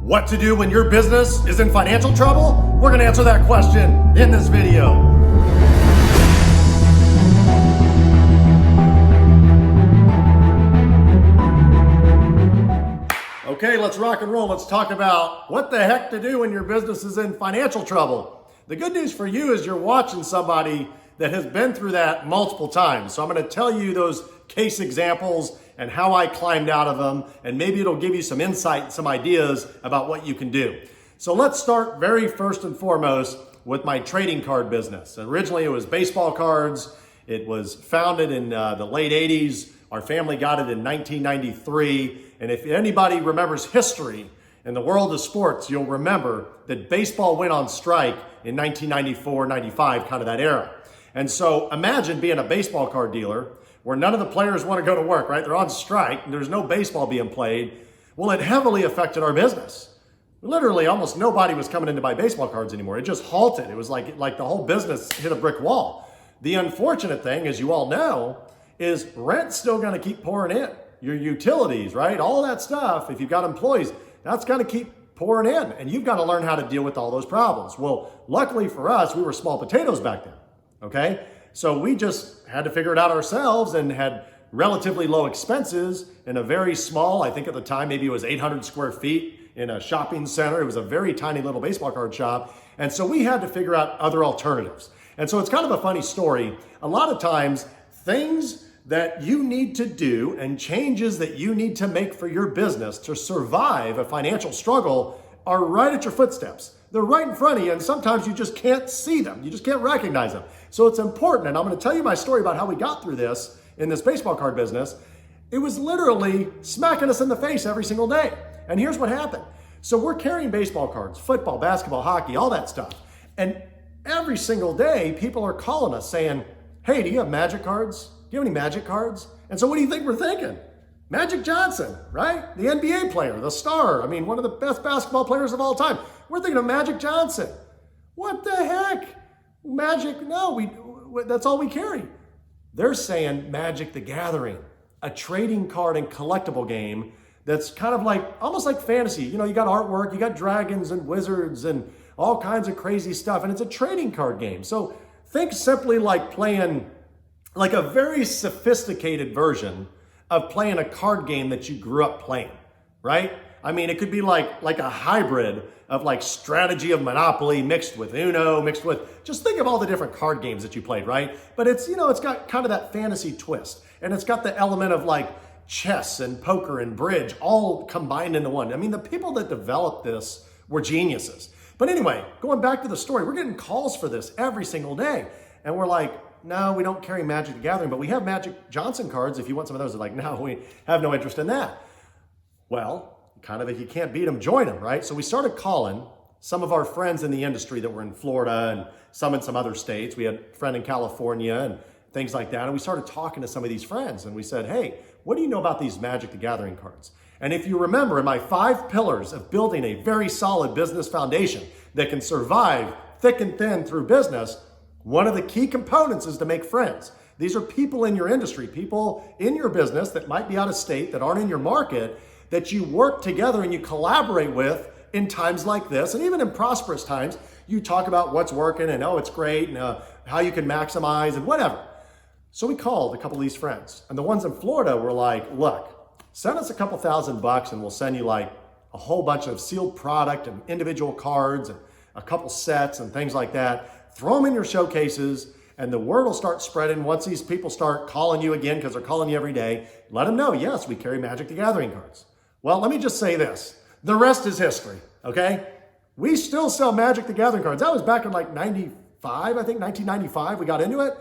What to do when your business is in financial trouble? We're going to answer that question in this video. Okay, let's rock and roll. Let's talk about what the heck to do when your business is in financial trouble. The good news for you is you're watching somebody that has been through that multiple times. So I'm going to tell you those case examples and how I climbed out of them, and maybe it'll give you some insight, some ideas about what you can do. So let's start very first and foremost with my trading card business. Originally, it was baseball cards. It was founded in the late 80s. Our family got it in 1993. And if anybody remembers history in the world of sports, you'll remember that baseball went on strike in 1994, 95, kind of that era. And so imagine being a baseball card dealer where none of the players want to go to work, right? They're on strike and there's no baseball being played. Well, it heavily affected our business. Literally, almost nobody was coming in to buy baseball cards anymore. It just halted. It was like the whole business hit a brick wall. The unfortunate thing, as you all know, is rent's still going to keep pouring in. Your utilities, right? All that stuff, if you've got employees, that's going to keep pouring in. And you've got to learn how to deal with all those problems. Well, luckily for us, we were small potatoes back then, okay? So we just had to figure it out ourselves and had relatively low expenses in a very small, I think at the time, maybe it was 800 square feet in a shopping center. It was a very tiny little baseball card shop. And so we had to figure out other alternatives. And so it's kind of a funny story. A lot of times, things that you need to do and changes that you need to make for your business to survive a financial struggle are right at your footsteps. They're right in front of you, and sometimes you just can't see them. You just can't recognize them. So it's important, and I'm going to tell you my story about how we got through this in this baseball card business. It was literally smacking us in the face every single day. And here's what happened. So we're carrying baseball cards, football, basketball, hockey, all that stuff. And every single day, people are calling us saying, hey, do you have magic cards? Do you have any magic cards? And so what do you think we're thinking? Magic Johnson, right? The NBA player, the star. I mean, one of the best basketball players of all time. We're thinking of Magic Johnson. What the heck? Magic, no, that's all we carry. They're saying Magic the Gathering, a trading card and collectible game that's kind of like, almost like fantasy. You know, you got artwork, you got dragons and wizards and all kinds of crazy stuff. And it's a trading card game. So think simply like playing like a very sophisticated version of playing a card game that you grew up playing, right? I mean, it could be like a hybrid of like strategy of Monopoly mixed with Uno, mixed with, just think of all the different card games that you played, right? But it's, you know, it's got kind of that fantasy twist. And it's got the element of like chess and poker and bridge all combined into one. I mean, the people that developed this were geniuses. But anyway, going back to the story, we're getting calls for this every single day. And we're like, no, we don't carry Magic the Gathering, but we have Magic Johnson cards. If you want some of those, they're like, no, we have no interest in that. Well, kind of if you can't beat them, join them, right? So we started calling some of our friends in the industry that were in Florida and some in some other states. We had a friend in California and things like that. And we started talking to some of these friends and we said, hey, what do you know about these Magic the Gathering cards? And if you remember, in my 5 pillars of building a very solid business foundation that can survive thick and thin through business, one of the key components is to make friends. These are people in your industry, people in your business that might be out of state, that aren't in your market, that you work together and you collaborate with in times like this. And even in prosperous times, you talk about what's working and, oh, it's great, and how you can maximize and whatever. So we called a couple of these friends. And the ones in Florida were like, look, send us a couple $1,000 and we'll send you like a whole bunch of sealed product and individual cards and a couple sets and things like that. Throw them in your showcases, and the word will start spreading once these people start calling you again, because they're calling you every day. Let them know, yes, we carry Magic the Gathering cards. Well, let me just say this. The rest is history, okay? We still sell Magic the Gathering cards. That was back in like 95, I think, 1995. We got into it.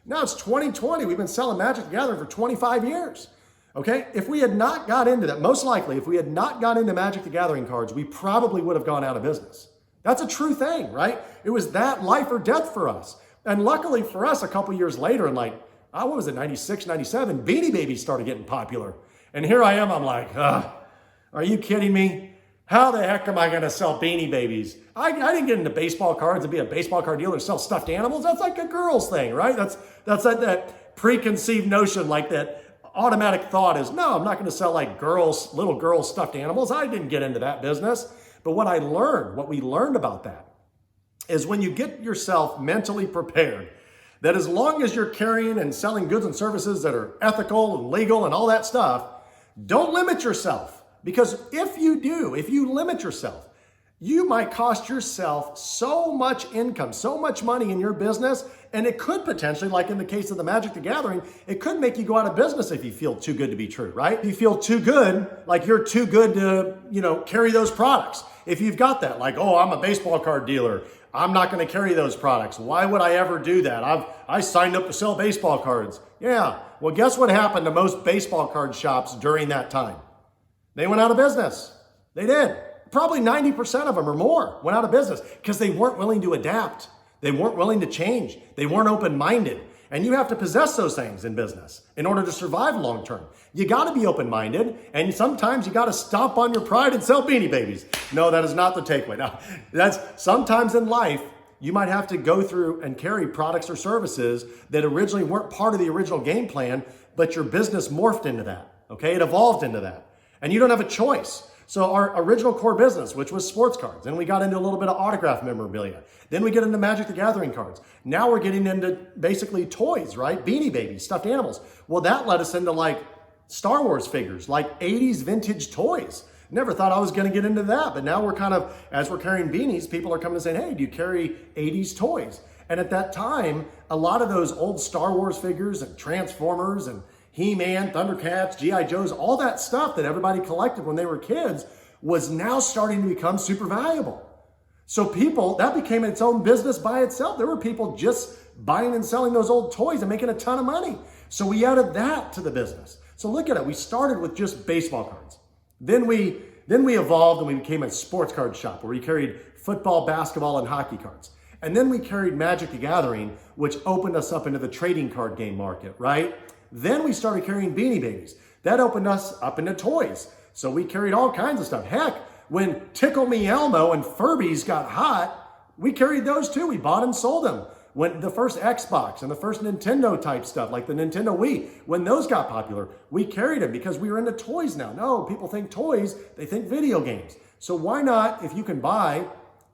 Now it's 2020. We've been selling Magic the Gathering for 25 years, okay? If we had not got into that, most likely, if we had not got into Magic the Gathering cards, we probably would have gone out of business. That's a true thing, right? It was that life or death for us. And luckily for us, a couple years later, in like, what was it, 96, 97, Beanie Babies started getting popular. And here I am, I'm like, are you kidding me? How the heck am I going to sell Beanie Babies? I didn't get into baseball cards and be a baseball card dealer to sell stuffed animals. That's like a girl's thing, right? That's that preconceived notion, like that automatic thought is, no, I'm not going to sell like little girls stuffed animals. I didn't get into that business. But what we learned about that is when you get yourself mentally prepared, that as long as you're carrying and selling goods and services that are ethical and legal and all that stuff, don't limit yourself. Because if you limit yourself, you might cost yourself so much income, so much money in your business, and it could potentially, like in the case of the Magic the Gathering, it could make you go out of business if you feel too good to be true, right? If you feel too good, like you're too good to, carry those products. If you've got that, like, oh, I'm a baseball card dealer, I'm not going to carry those products. Why would I ever do that? I signed up to sell baseball cards. Yeah, well, guess what happened to most baseball card shops during that time? They went out of business. They did. Probably 90% of them or more went out of business because they weren't willing to adapt. They weren't willing to change. They weren't open-minded. And you have to possess those things in business in order to survive long-term. You got to be open-minded, and sometimes you got to stomp on your pride and sell Beanie Babies. No, that is not the takeaway. Now, that's sometimes in life, you might have to go through and carry products or services that originally weren't part of the original game plan, but your business morphed into that, okay? It evolved into that, and you don't have a choice. So our original core business, which was sports cards, then we got into a little bit of autograph memorabilia. Then we get into Magic the Gathering cards. Now we're getting into basically toys, right? Beanie Babies, stuffed animals. Well, that led us into like Star Wars figures, like 80s vintage toys. Never thought I was going to get into that, but now we're kind of, as we're carrying beanies, people are coming and saying, hey, do you carry 80s toys? And at that time, a lot of those old Star Wars figures and Transformers and He-Man, Thundercats, G.I. Joes, all that stuff that everybody collected when they were kids was now starting to become super valuable. So that became its own business by itself. There were people just buying and selling those old toys and making a ton of money. So we added that to the business. So look at it. We started with just baseball cards. Then we evolved and we became a sports card shop where we carried football, basketball, and hockey cards. And then we carried Magic the Gathering, which opened us up into the trading card game market, right? Then we started carrying Beanie Babies. That opened us up into toys. So we carried all kinds of stuff. Heck, when Tickle Me Elmo and Furbies got hot, we carried those too. We bought and sold them. When the first Xbox and the first Nintendo type stuff, like the Nintendo Wii, when those got popular, we carried them because we were into toys now. No, people think toys, they think video games. So why not, if you can buy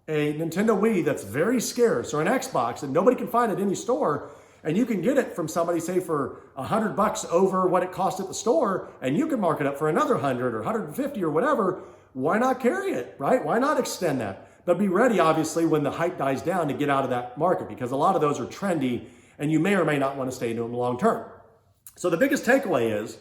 a Nintendo Wii that's very scarce or an Xbox and nobody can find at any store, and you can get it from somebody, say, for $100 over what it cost at the store, and you can mark it up for another 100 or 150 or whatever, why not carry it, right? Why not extend that? But be ready, obviously, when the hype dies down to get out of that market because a lot of those are trendy and you may or may not want to stay in them long term. So the biggest takeaway is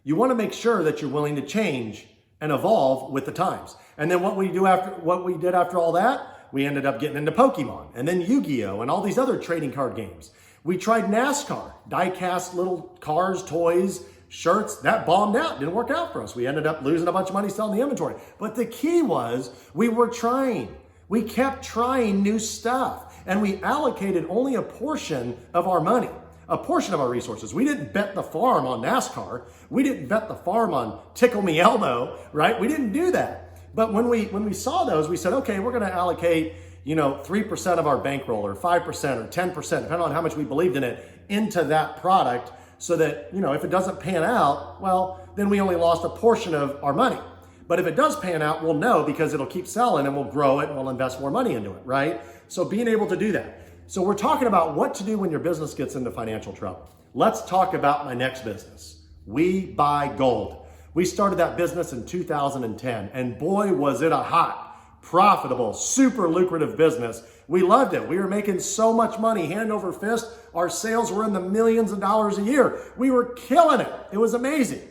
you want to make sure that you're willing to change and evolve with the times. And then what we did after all that, we ended up getting into Pokemon and then Yu-Gi-Oh! And all these other trading card games. We tried NASCAR, die-cast little cars, toys, shirts. That bombed out, didn't work out for us. We ended up losing a bunch of money selling the inventory. But the key was we were trying. We kept trying new stuff, and we allocated only a portion of our money, a portion of our resources. We didn't bet the farm on NASCAR. We didn't bet the farm on Tickle Me Elmo, right? We didn't do that. But when we saw those, we said, okay, we're going to allocate 3% of our bankroll or 5% or 10%, depending on how much we believed in it, into that product so that, if it doesn't pan out, well, then we only lost a portion of our money. But if it does pan out, we'll know because it'll keep selling and we'll grow it and we'll invest more money into it, right? So being able to do that. So we're talking about what to do when your business gets into financial trouble. Let's talk about my next business. We Buy Gold. We started that business in 2010, and boy, was it a hot, profitable, super lucrative business. We loved it. We were making so much money, hand over fist. Our sales were in the millions of dollars a year. We were killing it. It was amazing.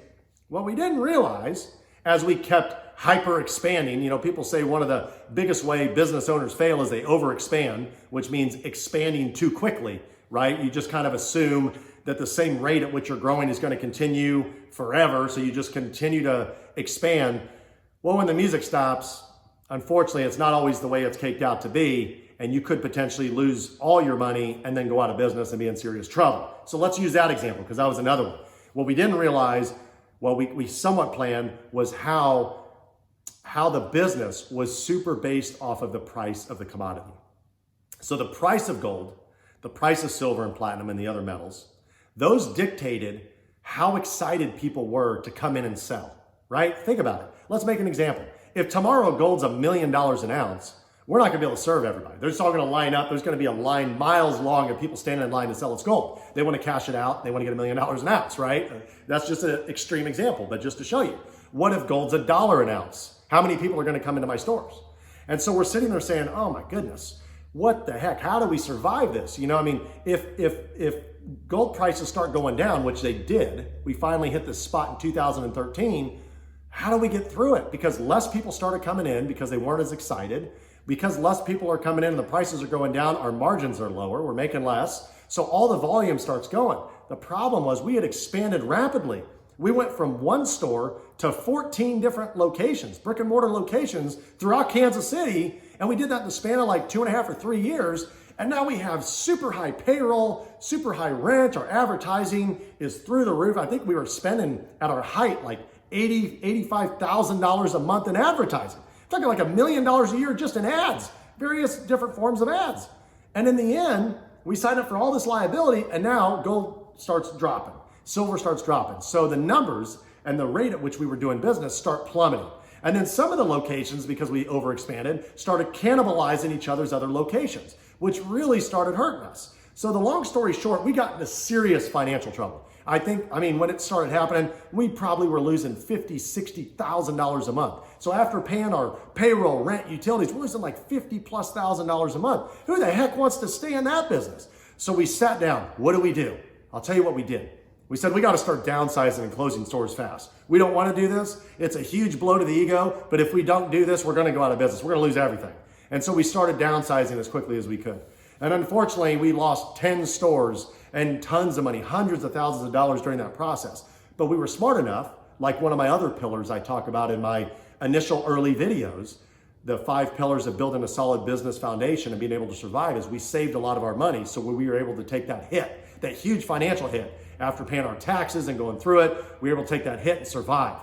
What we didn't realize as we kept hyper expanding, people say one of the biggest way business owners fail is they overexpand, which means expanding too quickly, right? You just kind of assume that the same rate at which you're growing is going to continue forever. So you just continue to expand. Well, when the music stops, unfortunately, it's not always the way it's caked out to be. And you could potentially lose all your money and then go out of business and be in serious trouble. So let's use that example because that was another one. What we didn't realize, we somewhat planned, was how the business was super based off of the price of the commodity. So the price of gold, the price of silver and platinum and the other metals, those dictated how excited people were to come in and sell, right? Think about it. Let's make an example. if tomorrow gold's $1 million an ounce, we're not going to be able to serve everybody. They're just all going to line up. There's going to be a line miles long of people standing in line to sell its gold. They want to cash it out. They want to get $1 million an ounce, right? That's just an extreme example, but just to show you. What if gold's $1 an ounce? How many people are going to come into my stores? And so we're sitting there saying, oh my goodness, what the heck? How do we survive this? You know, I mean, if gold prices start going down, which they did, we finally hit this spot in 2013, how do we get through it? Because less people started coming in because they weren't as excited. Because less people are coming in and the prices are going down, our margins are lower, we're making less. So all the volume starts going. The problem was we had expanded rapidly. We went from one store to 14 different locations, brick and mortar locations throughout Kansas City. And we did that in the span of like 2.5 or 3 years. And now we have super high payroll, super high rent. Our advertising is through the roof. I think we were spending at our height like $85,000 a month in advertising. Talking like $1 million a year just in ads, various different forms of ads. And in the end, we signed up for all this liability and now gold starts dropping, silver starts dropping. So the numbers and the rate at which we were doing business start plummeting. And then some of the locations, because we overexpanded, started cannibalizing each other's other locations, which really started hurting us. So the long story short, we got into serious financial trouble. I mean, when it started happening, we probably were losing $50,000, $60,000 a month. So after paying our payroll, rent, utilities, we're losing like $50,000+ a month. Who the heck wants to stay in that business? So we sat down. What do we do? I'll tell you what we did. We said, we got to start downsizing and closing stores fast. We don't want to do this. It's a huge blow to the ego, but if we don't do this, we're going to go out of business. We're going to lose everything. And so we started downsizing as quickly as we could. And unfortunately, we lost 10 stores and tons of money, hundreds of thousands of dollars during that process. But we were smart enough, like one of my other pillars I talk about in my initial early videos, the 5 pillars of building a solid business foundation and being able to survive, is we saved a lot of our money. So we were able to take that hit, that huge financial hit. After paying our taxes and going through it, we were able to take that hit and survive.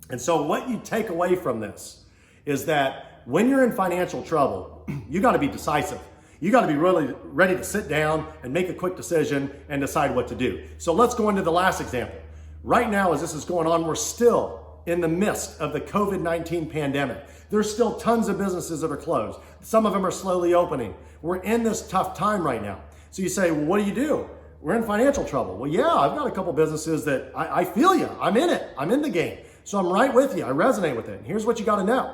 And so what you take away from this is that when you're in financial trouble, you got to be decisive. You got to be really ready to sit down and make a quick decision and decide what to do. So let's go into the last example. Right now, as this is going on, we're still in the midst of the COVID-19 pandemic. There's still tons of businesses that are closed. Some of them are slowly opening. We're in this tough time right now. So you say, well, what do? We're in financial trouble. Well, yeah, I've got a couple businesses that I feel you. I'm in it. I'm in the game. So I'm right with you. I resonate with it. And here's what you got to know.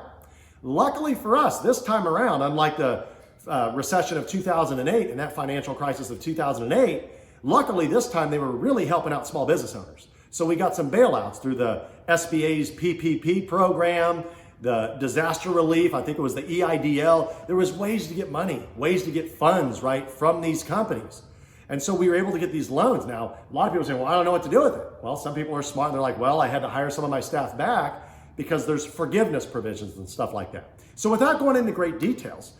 Luckily for us, this time around, unlike the recession of 2008 and that financial crisis of 2008, luckily this time they were really helping out small business owners. So we got some bailouts through the SBA's PPP program, the disaster relief, I think it was the EIDL. There was ways to get money, ways to get funds, right, from these companies. And so we were able to get these loans. Now, a lot of people say, well, I don't know what to do with it. Well, some people are smart and they're like, well, I had to hire some of my staff back because there's forgiveness provisions and stuff like that. So without going into great details,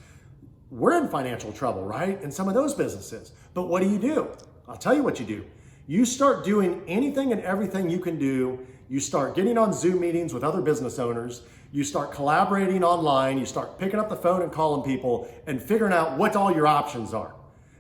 we're in financial trouble, right? In some of those businesses. But what do? I'll tell you what you do. You start doing anything and everything you can do. You start getting on Zoom meetings with other business owners. You start collaborating online. You start picking up the phone and calling people and figuring out what all your options are.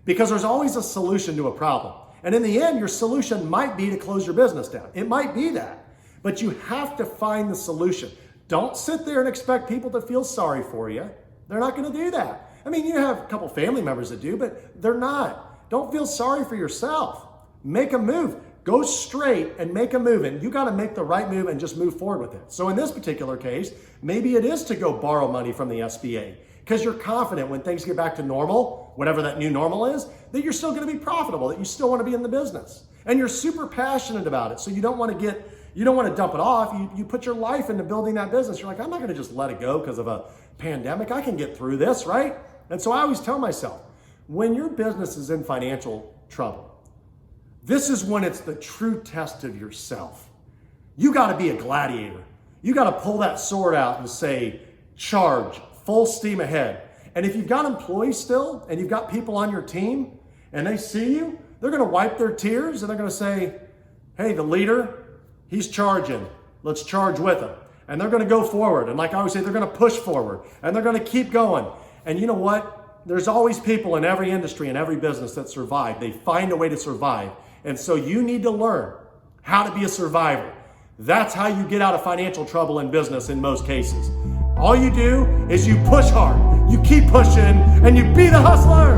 Because there's always a solution to a problem. And in the end, your solution might be to close your business down. It might be that. But you have to find the solution. Don't sit there and expect people to feel sorry for you. They're not going to do that. I mean, you have a couple family members that do, but they're not. Don't feel sorry for yourself. Make a move. Go straight and make a move. And you got to make the right move and just move forward with it. So in this particular case, maybe it is to go borrow money from the SBA because you're confident when things get back to normal, whatever that new normal is, that you're still going to be profitable, that you still want to be in the business. And you're super passionate about it. So you don't want to dump it off. You put your life into building that business. You're like, I'm not going to just let it go because of a pandemic. I can get through this, right? And so I always tell myself, when your business is in financial trouble, this is when it's the true test of yourself. You got to be a gladiator. You got to pull that sword out and say, charge, full steam ahead. And if you've got employees still and you've got people on your team and they see you, they're going to wipe their tears and they're going to say, hey, the leader, he's charging. Let's charge with him. And they're going to go forward. And like I always say, they're going to push forward and they're going to keep going. And you know what? There's always people in every industry and every business that survive. They find a way to survive. And so you need to learn how to be a survivor. That's how you get out of financial trouble in business in most cases. All you do is you push hard, you keep pushing, and you be the hustler.